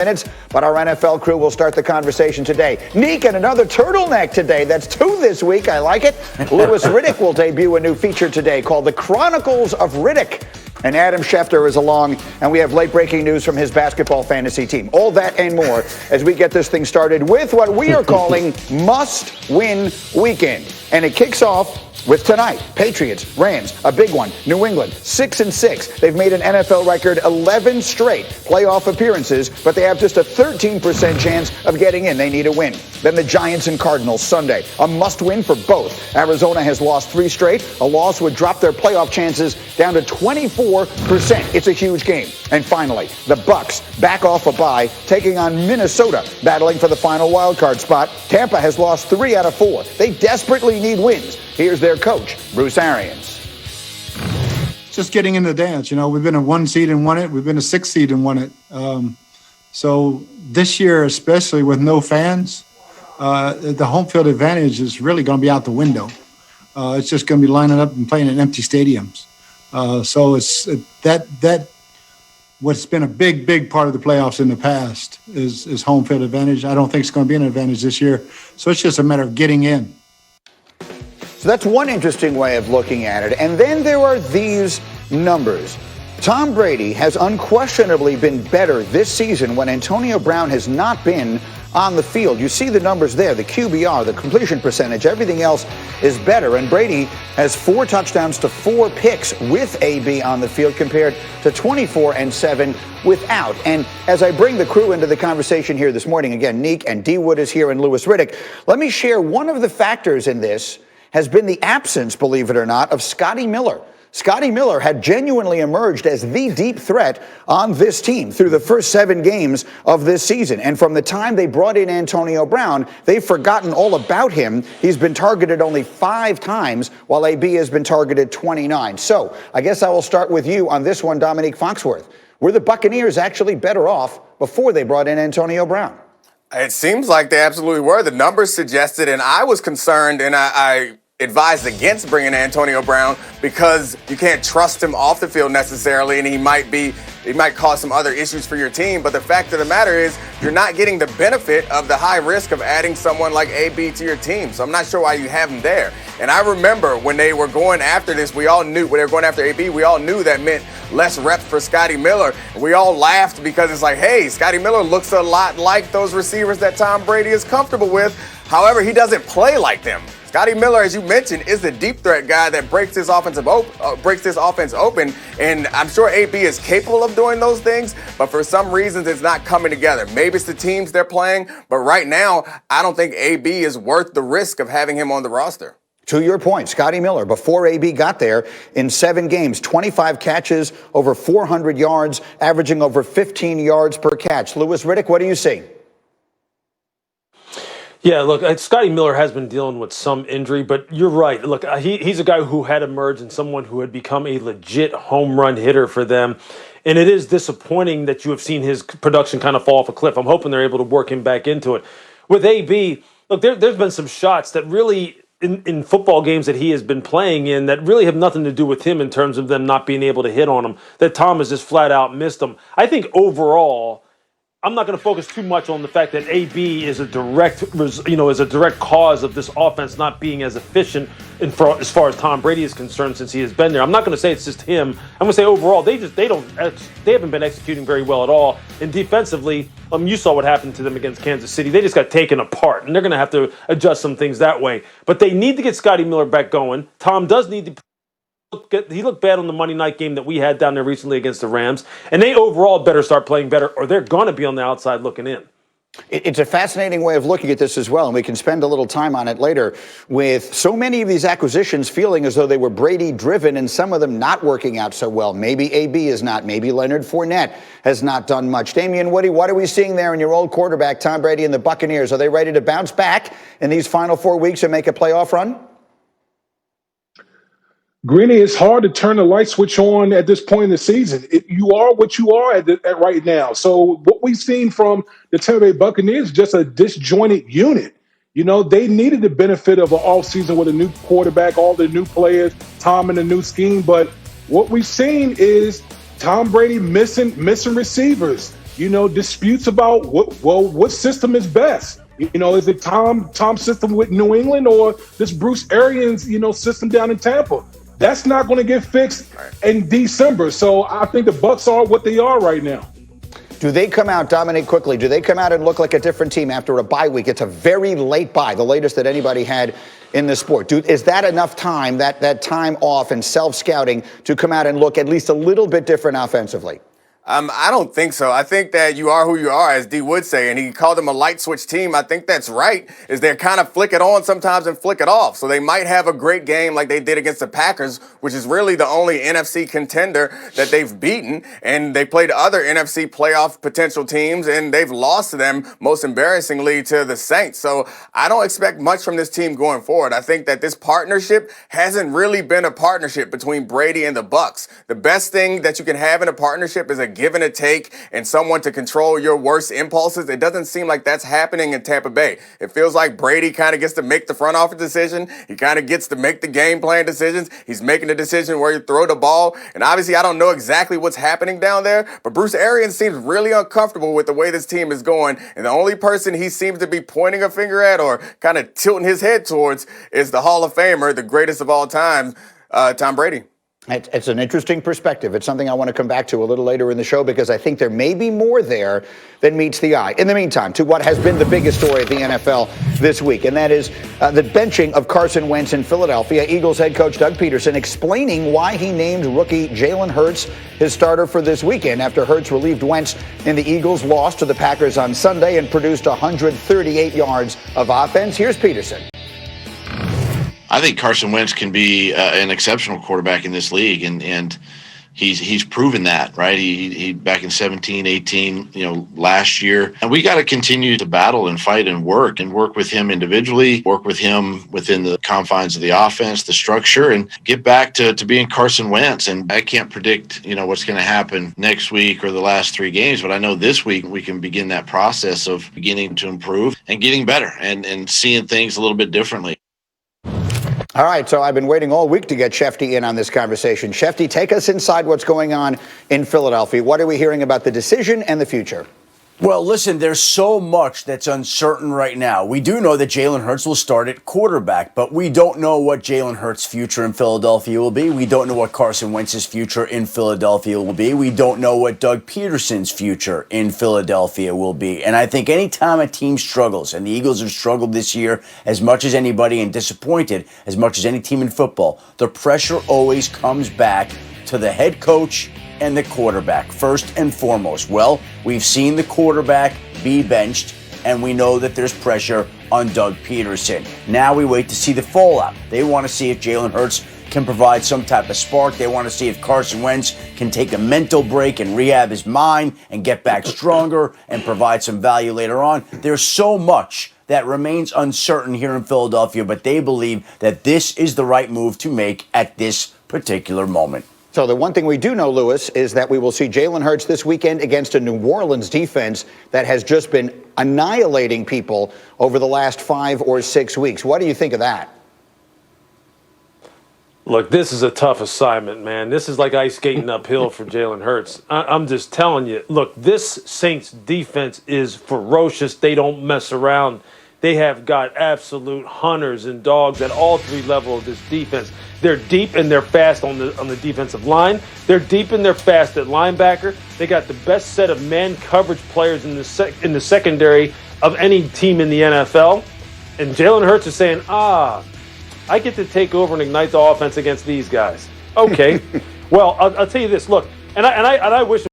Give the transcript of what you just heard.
minutes, but our NFL crew will start the conversation today. Neek and another turtleneck today. That's 2 this week. I like it. Louis Riddick will debut a new feature today called The Chronicles of Riddick. And Adam Schefter is along, and we have late-breaking news from his basketball fantasy team. All that and more as we get this thing started with what we are calling must-win weekend. And it kicks off with tonight, Patriots, Rams, a big one. New England, 6-6. They've made an NFL record 11 straight playoff appearances, but they have just a 13% chance of getting in. They need a win. Then the Giants and Cardinals Sunday, a must-win for both. Arizona has lost 3 straight. A loss would drop their playoff chances down to 24%. It's a huge game. And finally, the Bucs back off a bye, taking on Minnesota, battling for the final wildcard spot. Tampa has lost 3 out of 4. They desperately need wins. Here's their coach, Bruce Arians. Just getting in the dance. You know, we've been a 1 seed and won it. We've been a 6 seed and won it. So this year, especially with no fans, the home field advantage is really going to be out the window. It's just going to be lining up and playing in empty stadiums. So it's that what's been a big part of the playoffs in the past is home field advantage. I don't think it's going to be an advantage this year. So it's just a matter of getting in. So that's one interesting way of looking at it. And then there are these numbers. Tom Brady has unquestionably been better this season when Antonio Brown has not been on the field. You see the numbers there, the QBR, the completion percentage, everything else is better. And Brady has 4 touchdowns to 4 picks with AB on the field compared to 24-7 without. And as I bring the crew into the conversation here this morning, again, Neek and D. Wood is here and Louis Riddick, let me share one of the factors in this has been the absence, believe it or not, of Scotty Miller. Scotty Miller had genuinely emerged as the deep threat on this team through the first 7 games of this season. And from the time they brought in Antonio Brown, they've forgotten all about him. He's been targeted only 5 times, while AB has been targeted 29. So I guess I will start with you on this one, Dominique Foxworth. Were the Buccaneers actually better off before they brought in Antonio Brown? It seems like they absolutely were. The numbers suggested, and I was concerned, and I advised against bringing Antonio Brown because you can't trust him off the field necessarily, and he might cause some other issues for your team. But the fact of the matter is you're not getting the benefit of the high risk of adding someone like AB to your team. So I'm not sure why you have him there. And I remember when they were going after this, we all knew when they were going after AB, we all knew that meant less reps for Scotty Miller. We all laughed because it's like, hey, Scotty Miller looks a lot like those receivers that Tom Brady is comfortable with. However, he doesn't play like them. Scotty Miller, as you mentioned, is the deep threat guy that breaks this offense open, and I'm sure AB is capable of doing those things, but for some reasons it's not coming together. Maybe it's the teams they're playing, but right now I don't think AB is worth the risk of having him on the roster. To your point, Scotty Miller, before AB got there, in 7 games, 25 catches, over 400 yards, averaging over 15 yards per catch. Louis Riddick, what do you see? Yeah, look, Scotty Miller has been dealing with some injury, but you're right. Look, he's a guy who had emerged and someone who had become a legit home run hitter for them. And it is disappointing that you have seen his production kind of fall off a cliff. I'm hoping they're able to work him back into it. With AB, look, there's been some shots that really, in football games that he has been playing in, that really have nothing to do with him in terms of them not being able to hit on him, that Tom has just flat out missed them. I think overall, I'm not going to focus too much on the fact that AB is a direct cause of this offense not being as efficient as far as Tom Brady is concerned since he has been there. I'm not going to say it's just him. I'm going to say overall they haven't been executing very well at all. And defensively, you saw what happened to them against Kansas City. They just got taken apart, and they're going to have to adjust some things that way. But they need to get Scotty Miller back going. Tom does need to. He looked bad on the Monday night game that we had down there recently against the Rams. And they overall better start playing better, or they're going to be on the outside looking in. It's a fascinating way of looking at this as well, and we can spend a little time on it later, with so many of these acquisitions feeling as though they were Brady-driven and some of them not working out so well. Maybe AB is not. Maybe Leonard Fournette has not done much. Damian Woody, what are we seeing there in your old quarterback, Tom Brady and the Buccaneers? Are they ready to bounce back in these final 4 weeks and make a playoff run? Greeny, it's hard to turn the light switch on at this point in the season. You are what you are at right now. So what we've seen from the Tampa Bay Buccaneers is just a disjointed unit. You know, they needed the benefit of an offseason with a new quarterback, all the new players, Tom and the new scheme. But what we've seen is Tom Brady missing receivers. disputes about what system is best. Is it Tom's system with New England or this Bruce Arians, system down in Tampa? That's not going to get fixed in December. So I think the Bucs are what they are right now. Do they come out, Dominic, quickly, do they come out and look like a different team after a bye week? It's a very late bye, the latest that anybody had in the sport. Is that enough time, that time off and self-scouting, to come out and look at least a little bit different offensively? I don't think so. I think that you are who you are, as D would say, and he called them a light switch team. I think that's right, is they kind of flick it on sometimes and flick it off. So they might have a great game like they did against the Packers, which is really the only NFC contender that they've beaten. And they played other NFC playoff potential teams, and they've lost to them, most embarrassingly, to the Saints. So I don't expect much from this team going forward. I think that this partnership hasn't really been a partnership between Brady and the Bucs. The best thing that you can have in a partnership is a give and a take and someone to control your worst impulses. It doesn't seem like that's happening in Tampa Bay. It feels like Brady kind of gets to make the front office decision. He kind of gets to make the game plan decisions. He's making the decision where you throw the ball. And obviously, I don't know exactly what's happening down there, but Bruce Arians seems really uncomfortable with the way this team is going. And the only person he seems to be pointing a finger at or kind of tilting his head towards is the Hall of Famer, the greatest of all time, Tom Brady. It's an interesting perspective. It's something I want to come back to a little later in the show because I think there may be more there than meets the eye. In the meantime, to what has been the biggest story of the NFL this week, and that is the benching of Carson Wentz in Philadelphia. Eagles head coach Doug Peterson explaining why he named rookie Jalen Hurts his starter for this weekend after Hurts relieved Wentz in the Eagles' loss to the Packers on Sunday and produced 138 yards of offense. Here's Peterson. I think Carson Wentz can be an exceptional quarterback in this league, and he's proven that, right? He back in 17, 18, last year. And we got to continue to battle and fight and work with him individually, work with him within the confines of the offense, the structure, and get back to being Carson Wentz. And I can't predict, what's going to happen next week or the last 3 games, but I know this week we can begin that process of beginning to improve and getting better and seeing things a little bit differently. All right, so I've been waiting all week to get Shefty in on this conversation. Shefty, take us inside what's going on in Philadelphia. What are we hearing about the decision and the future? Well, listen, there's so much that's uncertain right now. We do know that Jalen Hurts will start at quarterback, but we don't know what Jalen Hurts' future in Philadelphia will be. We don't know what Carson Wentz's future in Philadelphia will be. We don't know what Doug Peterson's future in Philadelphia will be. And I think anytime a team struggles, and the Eagles have struggled this year as much as anybody and disappointed as much as any team in football, the pressure always comes back to the head coach and the quarterback, first and foremost. Well, we've seen the quarterback be benched, and we know that there's pressure on Doug Peterson. Now we wait to see the fallout. They want to see if Jalen Hurts can provide some type of spark. They want to see if Carson Wentz can take a mental break and rehab his mind and get back stronger and provide some value later on. There's so much that remains uncertain here in Philadelphia, but they believe that this is the right move to make at this particular moment. So the one thing we do know, Lewis, is that we will see Jalen Hurts this weekend against a New Orleans defense that has just been annihilating people over the last 5 or 6 weeks. What do you think of that? Look, this is a tough assignment, man. This is like ice skating uphill for Jalen Hurts. I'm just telling you. Look, this Saints defense is ferocious. They don't mess around. They have got absolute hunters and dogs at all 3 levels of this defense. They're deep and they're fast on the defensive line. They're deep and they're fast at linebacker. They got the best set of man coverage players in the secondary of any team in the NFL. And Jalen Hurts is saying, I get to take over and ignite the offense against these guys. Okay. Well, I'll tell you this. Look, and I wish